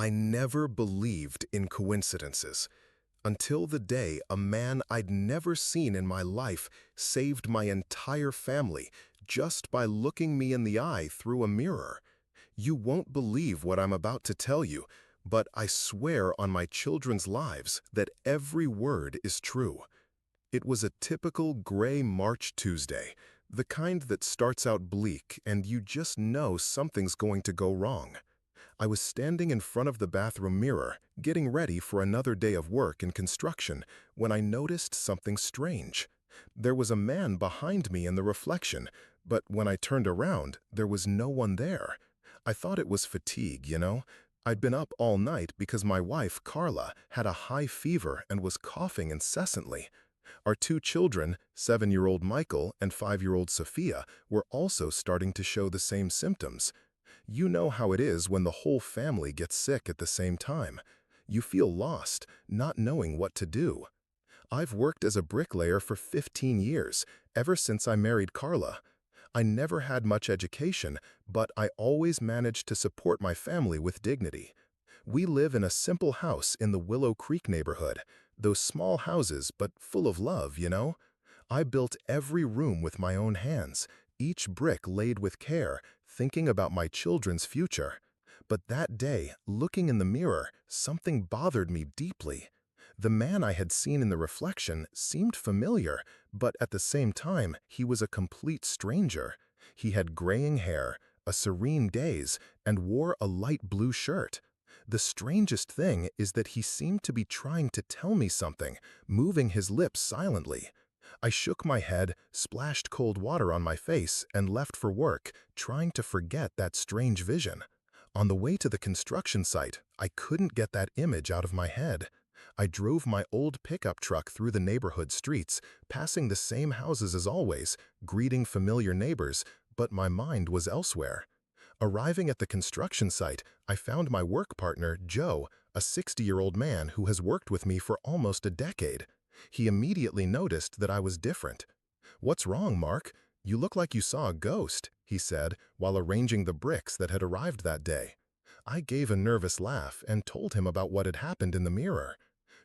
I never believed in coincidences until the day a man I'd never seen in my life saved my entire family just by looking me in the eye through a mirror. You won't believe what I'm about to tell you, but I swear on my children's lives that every word is true. It was a typical gray March Tuesday, the kind that starts out bleak and you just know something's going to go wrong. I was standing in front of the bathroom mirror, getting ready for another day of work in construction, when I noticed something strange. There was a man behind me in the reflection, but when I turned around, there was no one there. I thought it was fatigue, you know? I'd been up all night because my wife, Carla, had a high fever and was coughing incessantly. Our two children, 7-year-old Michael and 5-year-old Sophia, were also starting to show the same symptoms. You know how it is when the whole family gets sick at the same time. You feel lost, not knowing what to do. I've worked as a bricklayer for 15 years, ever since I married Carla. I never had much education, but I always managed to support my family with dignity. We live in a simple house in the Willow Creek neighborhood, those small houses but full of love, you know? I built every room with my own hands, each brick laid with care, thinking about my children's future. But that day, looking in the mirror, something bothered me deeply. The man I had seen in the reflection seemed familiar, but at the same time, he was a complete stranger. He had graying hair, a serene gaze, and wore a light blue shirt. The strangest thing is that he seemed to be trying to tell me something, moving his lips silently. I shook my head, splashed cold water on my face, and left for work, trying to forget that strange vision. On the way to the construction site, I couldn't get that image out of my head. I drove my old pickup truck through the neighborhood streets, passing the same houses as always, greeting familiar neighbors, but my mind was elsewhere. Arriving at the construction site, I found my work partner, Joe, a 60-year-old man who has worked with me for almost a decade. He immediately noticed that I was different. "What's wrong, Mark? You look like you saw a ghost," he said, while arranging the bricks that had arrived that day. I gave a nervous laugh and told him about what had happened in the mirror.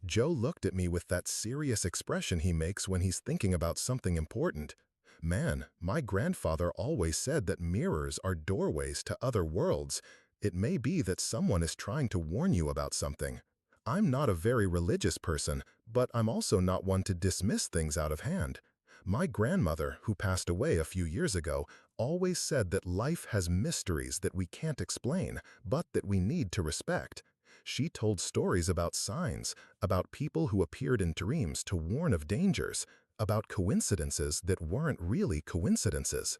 Joe looked at me with that serious expression he makes when he's thinking about something important. "Man, my grandfather always said that mirrors are doorways to other worlds. It may be that someone is trying to warn you about something." I'm not a very religious person, but I'm also not one to dismiss things out of hand. My grandmother, who passed away a few years ago, always said that life has mysteries that we can't explain, but that we need to respect. She told stories about signs, about people who appeared in dreams to warn of dangers, about coincidences that weren't really coincidences.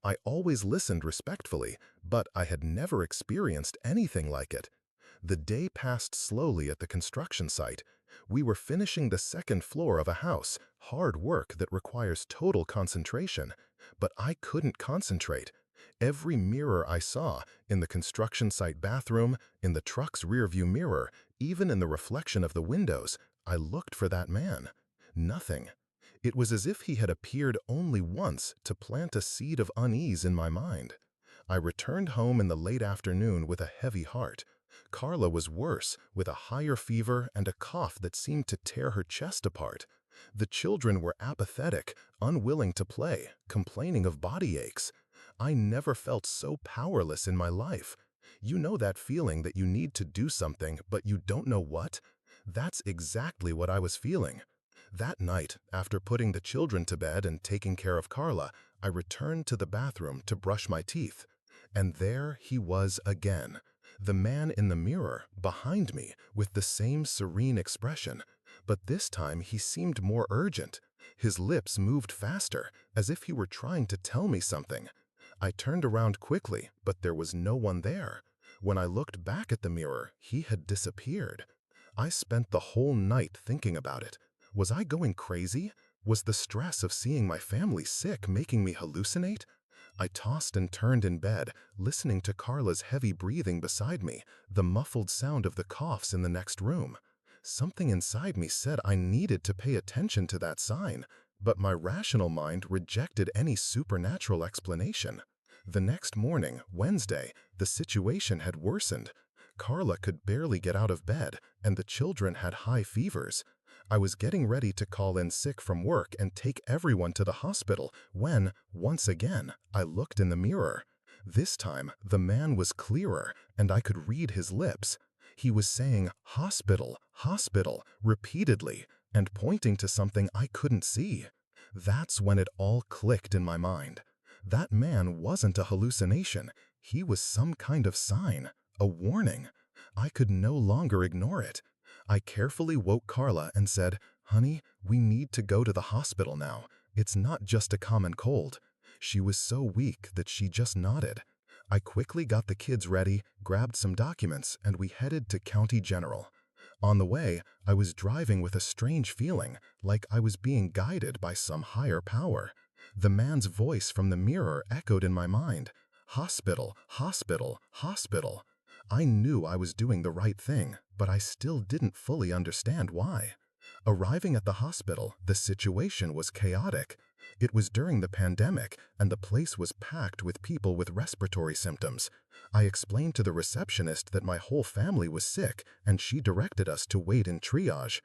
I always listened respectfully, but I had never experienced anything like it. The day passed slowly at the construction site. We were finishing the second floor of a house, hard work that requires total concentration. But I couldn't concentrate. Every mirror I saw, in the construction site bathroom, in the truck's rearview mirror, even in the reflection of the windows, I looked for that man. Nothing. It was as if he had appeared only once to plant a seed of unease in my mind. I returned home in the late afternoon with a heavy heart. Carla was worse, with a higher fever and a cough that seemed to tear her chest apart. The children were apathetic, unwilling to play, complaining of body aches. I never felt so powerless in my life. You know that feeling that you need to do something, but you don't know what? That's exactly what I was feeling. That night, after putting the children to bed and taking care of Carla, I returned to the bathroom to brush my teeth. And there he was again. The man in the mirror, behind me, with the same serene expression. But this time he seemed more urgent. His lips moved faster, as if he were trying to tell me something. I turned around quickly, but there was no one there. When I looked back at the mirror, he had disappeared. I spent the whole night thinking about it. Was I going crazy? Was the stress of seeing my family sick making me hallucinate? I tossed and turned in bed, listening to Carla's heavy breathing beside me, the muffled sound of the coughs in the next room. Something inside me said I needed to pay attention to that sign, but my rational mind rejected any supernatural explanation. The next morning, Wednesday, the situation had worsened. Carla could barely get out of bed, and the children had high fevers. I was getting ready to call in sick from work and take everyone to the hospital when, once again, I looked in the mirror. This time, the man was clearer, and I could read his lips. He was saying, "Hospital, hospital," repeatedly, and pointing to something I couldn't see. That's when it all clicked in my mind. That man wasn't a hallucination. He was some kind of sign, a warning. I could no longer ignore it. I carefully woke Carla and said, "Honey, we need to go to the hospital now. It's not just a common cold." She was so weak that she just nodded. I quickly got the kids ready, grabbed some documents, and we headed to County General. On the way, I was driving with a strange feeling, like I was being guided by some higher power. The man's voice from the mirror echoed in my mind. Hospital, hospital, hospital. I knew I was doing the right thing, but I still didn't fully understand why. Arriving at the hospital, the situation was chaotic. It was during the pandemic, and the place was packed with people with respiratory symptoms. I explained to the receptionist that my whole family was sick, and she directed us to wait in triage.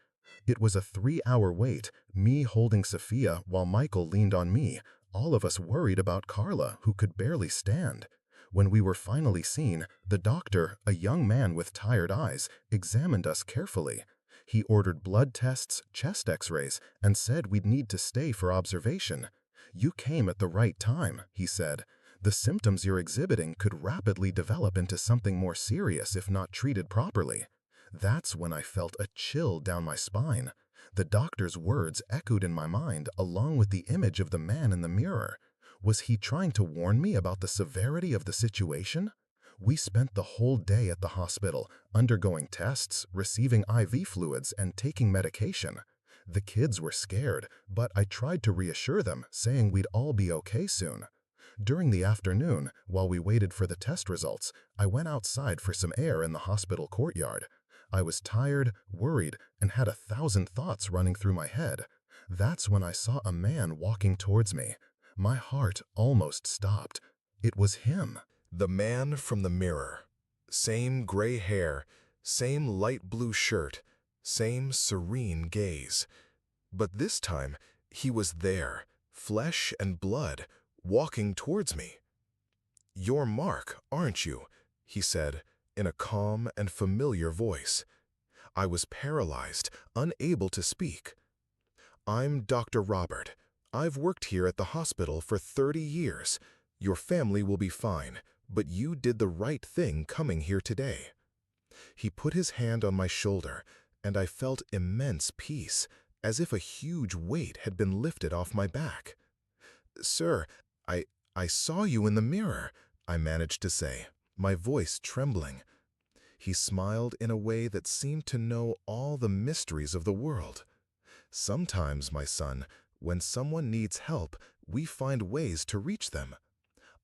It was a 3-hour wait, me holding Sophia while Michael leaned on me, all of us worried about Carla, who could barely stand. When we were finally seen, the doctor, a young man with tired eyes, examined us carefully. He ordered blood tests, chest x-rays, and said we'd need to stay for observation. "You came at the right time," he said. "The symptoms you're exhibiting could rapidly develop into something more serious if not treated properly." That's when I felt a chill down my spine. The doctor's words echoed in my mind along with the image of the man in the mirror. Was he trying to warn me about the severity of the situation? We spent the whole day at the hospital, undergoing tests, receiving IV fluids, and taking medication. The kids were scared, but I tried to reassure them, saying we'd all be okay soon. During the afternoon, while we waited for the test results, I went outside for some air in the hospital courtyard. I was tired, worried, and had 1,000 thoughts running through my head. That's when I saw a man walking towards me. My heart almost stopped. It was him. The man from the mirror. Same gray hair, same light blue shirt, same serene gaze. But this time, he was there, flesh and blood, walking towards me. "You're Mark, aren't you?" he said, in a calm and familiar voice. I was paralyzed, unable to speak. "I'm Dr. Robert. I've worked here at the hospital for 30 years. Your family will be fine, but you did the right thing coming here today." He put his hand on my shoulder, and I felt immense peace, as if a huge weight had been lifted off my back. "Sir, I saw you in the mirror," I managed to say, my voice trembling. He smiled in a way that seemed to know all the mysteries of the world. "Sometimes, my son, when someone needs help, we find ways to reach them.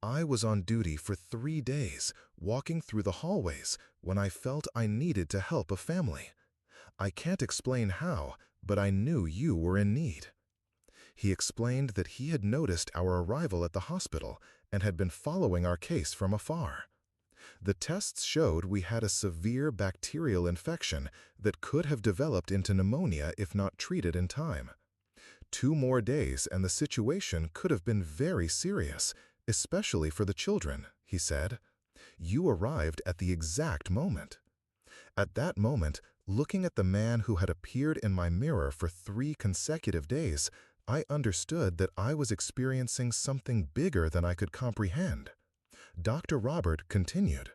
I was on duty for 3 days, walking through the hallways, when I felt I needed to help a family. I can't explain how, but I knew you were in need." He explained that he had noticed our arrival at the hospital and had been following our case from afar. The tests showed we had a severe bacterial infection that could have developed into pneumonia if not treated in time. 2 more days and the situation could have been very serious, especially for the children, he said. You arrived at the exact moment. At that moment, looking at the man who had appeared in my mirror for 3 consecutive days, I understood that I was experiencing something bigger than I could comprehend. Dr. Robert continued,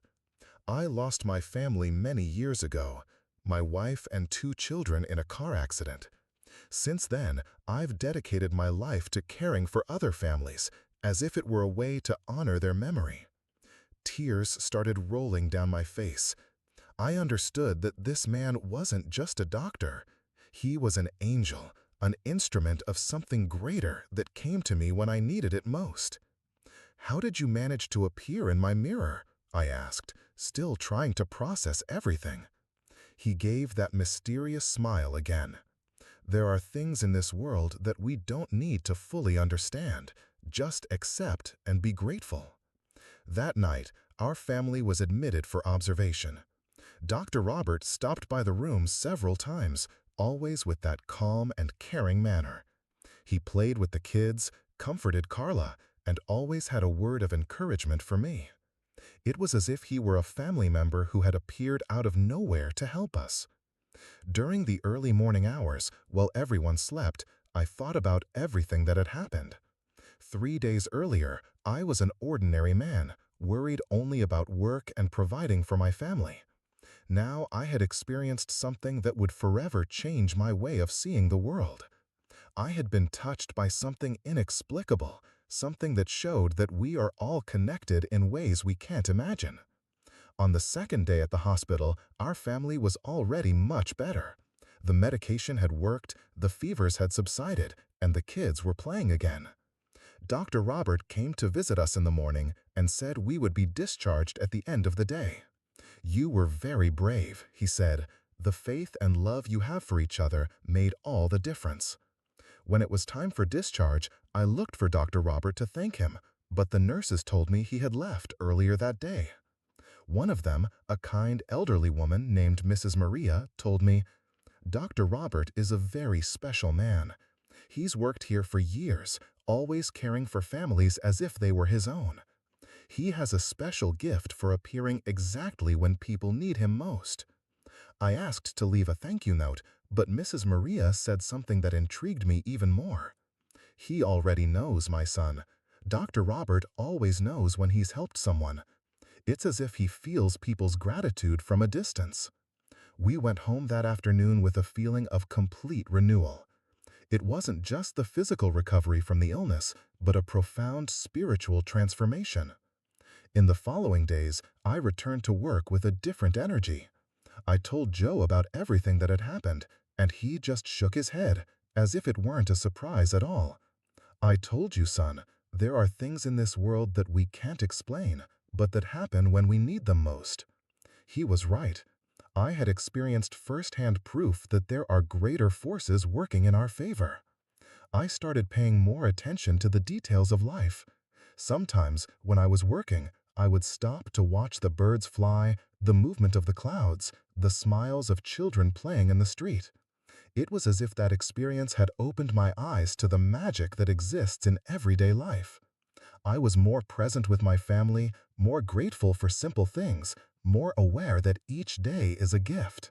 "I lost my family many years ago, my wife and 2 children in a car accident. Since then, I've dedicated my life to caring for other families, as if it were a way to honor their memory." Tears started rolling down my face. I understood that this man wasn't just a doctor. He was an angel, an instrument of something greater that came to me when I needed it most. "How did you manage to appear in my mirror?" I asked, still trying to process everything. He gave that mysterious smile again. "There are things in this world that we don't need to fully understand, just accept and be grateful." That night, our family was admitted for observation. Dr. Robert stopped by the room several times, always with that calm and caring manner. He played with the kids, comforted Carla, and always had a word of encouragement for me. It was as if he were a family member who had appeared out of nowhere to help us. During the early morning hours, while everyone slept, I thought about everything that had happened. 3 days earlier, I was an ordinary man, worried only about work and providing for my family. Now I had experienced something that would forever change my way of seeing the world. I had been touched by something inexplicable, something that showed that we are all connected in ways we can't imagine. On the second day at the hospital, our family was already much better. The medication had worked, the fevers had subsided, and the kids were playing again. Dr. Robert came to visit us in the morning and said we would be discharged at the end of the day. "You were very brave," he said. "The faith and love you have for each other made all the difference." When it was time for discharge, I looked for Dr. Robert to thank him, but the nurses told me he had left earlier that day. One of them, a kind elderly woman named Mrs. Maria, told me, "Dr. Robert is a very special man. He's worked here for years, always caring for families as if they were his own. He has a special gift for appearing exactly when people need him most." I asked to leave a thank you note, but Mrs. Maria said something that intrigued me even more. "He already knows, my son. Dr. Robert always knows when he's helped someone. It's as if he feels people's gratitude from a distance." We went home that afternoon with a feeling of complete renewal. It wasn't just the physical recovery from the illness, but a profound spiritual transformation. In the following days, I returned to work with a different energy. I told Joe about everything that had happened, and he just shook his head, as if it weren't a surprise at all. "I told you, son, there are things in this world that we can't explain, but that happen when we need them most." He was right. I had experienced firsthand proof that there are greater forces working in our favor. I started paying more attention to the details of life. Sometimes, when I was working, I would stop to watch the birds fly, the movement of the clouds, the smiles of children playing in the street. It was as if that experience had opened my eyes to the magic that exists in everyday life. I was more present with my family, more grateful for simple things, more aware that each day is a gift.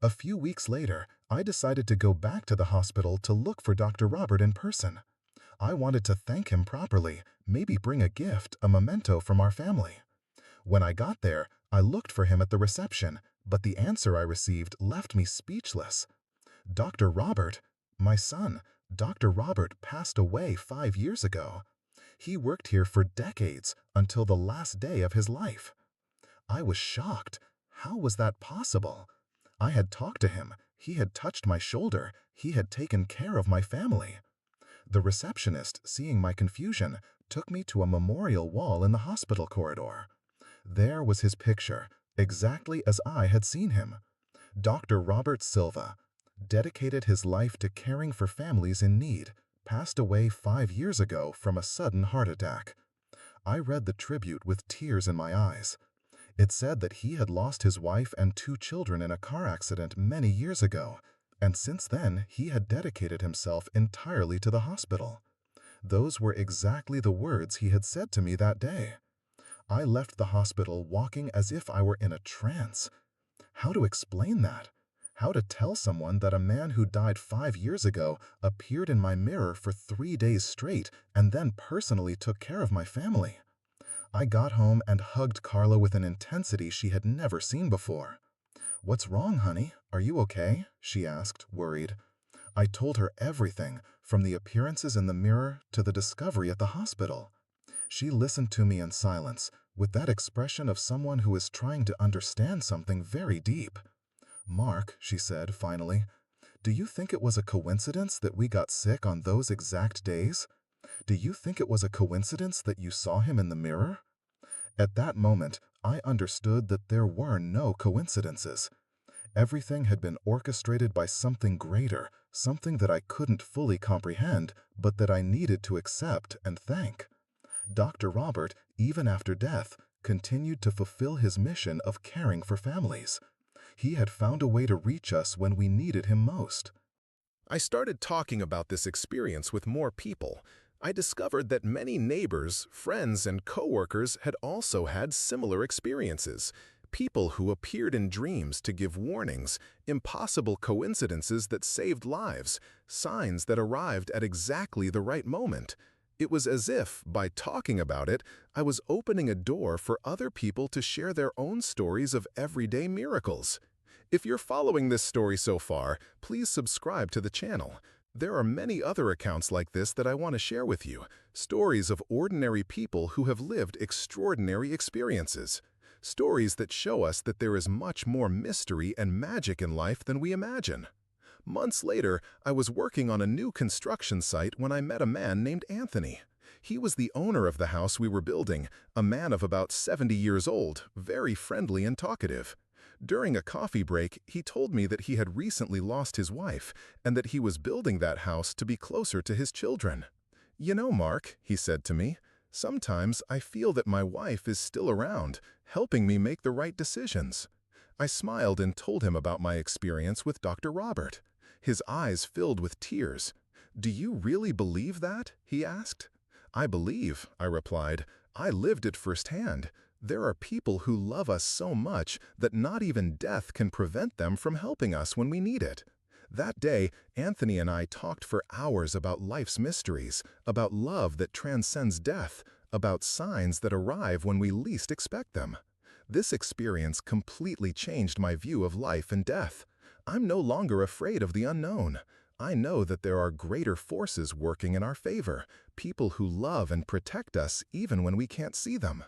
A few weeks later, I decided to go back to the hospital to look for Dr. Robert in person. I wanted to thank him properly, maybe bring a gift, a memento from our family. When I got there, I looked for him at the reception, but the answer I received left me speechless. "Dr. Robert, my son, Dr. Robert passed away 5 years ago. He worked here for decades until the last day of his life." I was shocked. How was that possible? I had talked to him, he had touched my shoulder, he had taken care of my family. The receptionist, seeing my confusion, took me to a memorial wall in the hospital corridor. There was his picture, exactly as I had seen him. Dr. Robert Silva dedicated his life to caring for families in need, passed away 5 years ago from a sudden heart attack. I read the tribute with tears in my eyes. It said that he had lost his wife and 2 children in a car accident many years ago, and since then he had dedicated himself entirely to the hospital. Those were exactly the words he had said to me that day. I left the hospital walking as if I were in a trance. How to explain that? How to tell someone that a man who died 5 years ago appeared in my mirror for 3 days straight and then personally took care of my family? I got home and hugged Carla with an intensity she had never seen before. "What's wrong, honey? Are you okay?" she asked, worried. I told her everything, from the appearances in the mirror to the discovery at the hospital. She listened to me in silence, with that expression of someone who is trying to understand something very deep. "Mark," she said finally, "do you think it was a coincidence that we got sick on those exact days? Do you think it was a coincidence that you saw him in the mirror?" At that moment, I understood that there were no coincidences. Everything had been orchestrated by something greater, something that I couldn't fully comprehend, but that I needed to accept and thank. Dr. Robert, even after death, continued to fulfill his mission of caring for families. He had found a way to reach us when we needed him most. I started talking about this experience with more people. I discovered that many neighbors, friends, and coworkers had also had similar experiences. People who appeared in dreams to give warnings, impossible coincidences that saved lives, signs that arrived at exactly the right moment. It was as if, by talking about it, I was opening a door for other people to share their own stories of everyday miracles. If you're following this story so far, please subscribe to the channel. There are many other accounts like this that I want to share with you, stories of ordinary people who have lived extraordinary experiences. Stories that show us that there is much more mystery and magic in life than we imagine. Months later, I was working on a new construction site when I met a man named Anthony. He was the owner of the house we were building, a man of about 70 years old, very friendly and talkative. During a coffee break, he told me that he had recently lost his wife and that he was building that house to be closer to his children. "You know, Mark," he said to me, "sometimes I feel that my wife is still around, helping me make the right decisions." I smiled and told him about my experience with Dr. Robert. His eyes filled with tears. "Do you really believe that?" he asked. "I believe," I replied. "I lived it firsthand. There are people who love us so much that not even death can prevent them from helping us when we need it." That day, Anthony and I talked for hours about life's mysteries, about love that transcends death, about signs that arrive when we least expect them. This experience completely changed my view of life and death. I'm no longer afraid of the unknown. I know that there are greater forces working in our favor, people who love and protect us even when we can't see them.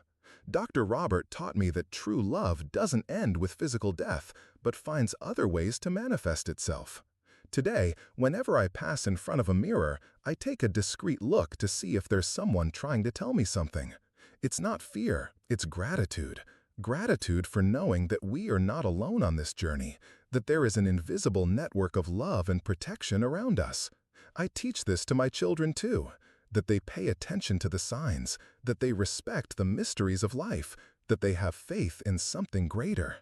Dr. Robert taught me that true love doesn't end with physical death, but finds other ways to manifest itself. Today, whenever I pass in front of a mirror, I take a discreet look to see if there's someone trying to tell me something. It's not fear, it's gratitude. Gratitude for knowing that we are not alone on this journey, that there is an invisible network of love and protection around us. I teach this to my children too, that they pay attention to the signs, that they respect the mysteries of life, that they have faith in something greater.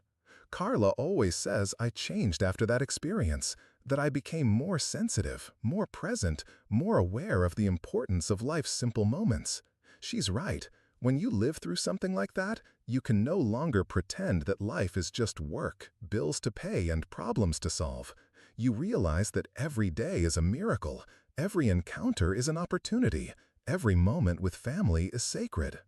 Carla always says I changed after that experience, that I became more sensitive, more present, more aware of the importance of life's simple moments. She's right. When you live through something like that, you can no longer pretend that life is just work, bills to pay, and problems to solve. You realize that every day is a miracle, every encounter is an opportunity, every moment with family is sacred.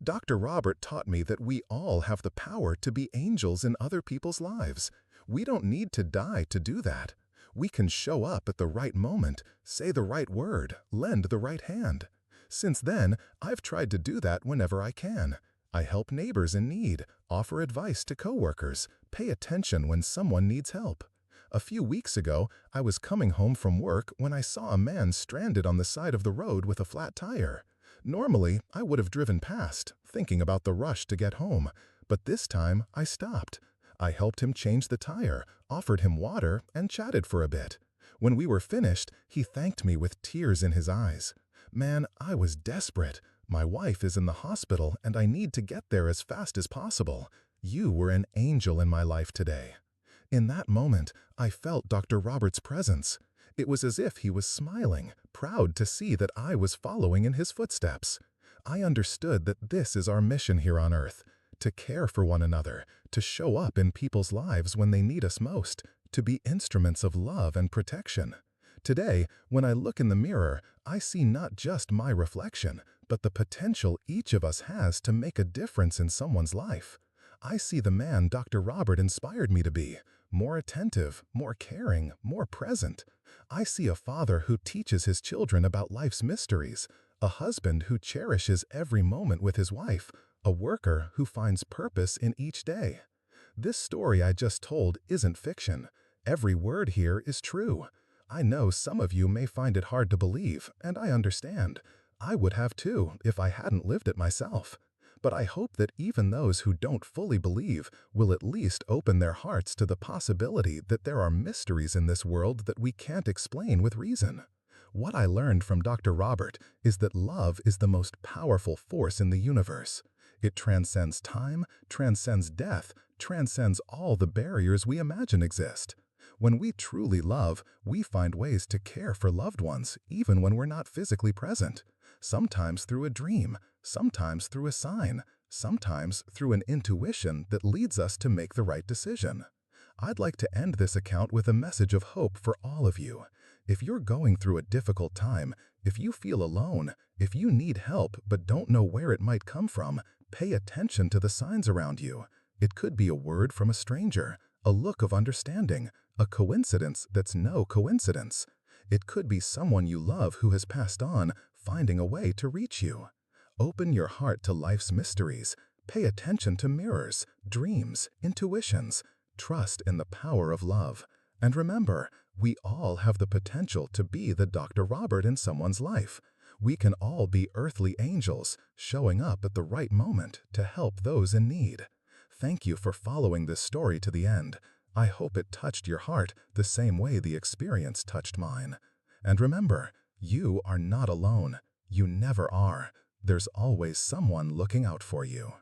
Dr. Robert taught me that we all have the power to be angels in other people's lives. We don't need to die to do that. We can show up at the right moment, say the right word, lend the right hand. Since then, I've tried to do that whenever I can. I help neighbors in need, offer advice to coworkers, pay attention when someone needs help. A few weeks ago, I was coming home from work when I saw a man stranded on the side of the road with a flat tire. Normally, I would have driven past, thinking about the rush to get home, but this time I stopped. I helped him change the tire, offered him water, and chatted for a bit. When we were finished, he thanked me with tears in his eyes. "Man, I was desperate. My wife is in the hospital and I need to get there as fast as possible. You were an angel in my life today." In that moment, I felt Dr. Robert's presence. It was as if he was smiling, proud to see that I was following in his footsteps. I understood that this is our mission here on Earth, to care for one another, to show up in people's lives when they need us most, to be instruments of love and protection. Today, when I look in the mirror, I see not just my reflection, but the potential each of us has to make a difference in someone's life. I see the man Dr. Robert inspired me to be, more attentive, more caring, more present. I see a father who teaches his children about life's mysteries, a husband who cherishes every moment with his wife, a worker who finds purpose in each day. This story I just told isn't fiction. Every word here is true. I know some of you may find it hard to believe, and I understand. I would have too if I hadn't lived it myself. But I hope that even those who don't fully believe will at least open their hearts to the possibility that there are mysteries in this world that we can't explain with reason. What I learned from Dr. Robert is that love is the most powerful force in the universe. It transcends time, transcends death, transcends all the barriers we imagine exist. When we truly love, we find ways to care for loved ones, even when we're not physically present. Sometimes through a dream, sometimes through a sign, sometimes through an intuition that leads us to make the right decision. I'd like to end this account with a message of hope for all of you. If you're going through a difficult time, if you feel alone, if you need help but don't know where it might come from, pay attention to the signs around you. It could be a word from a stranger, a look of understanding, a coincidence that's no coincidence. It could be someone you love who has passed on, finding a way to reach you. Open your heart to life's mysteries. Pay attention to mirrors, dreams, intuitions. Trust in the power of love. And remember, we all have the potential to be the Dr. Robert in someone's life. We can all be earthly angels, showing up at the right moment to help those in need. Thank you for following this story to the end. I hope it touched your heart the same way the experience touched mine. And remember, you are not alone. You never are. There's always someone looking out for you.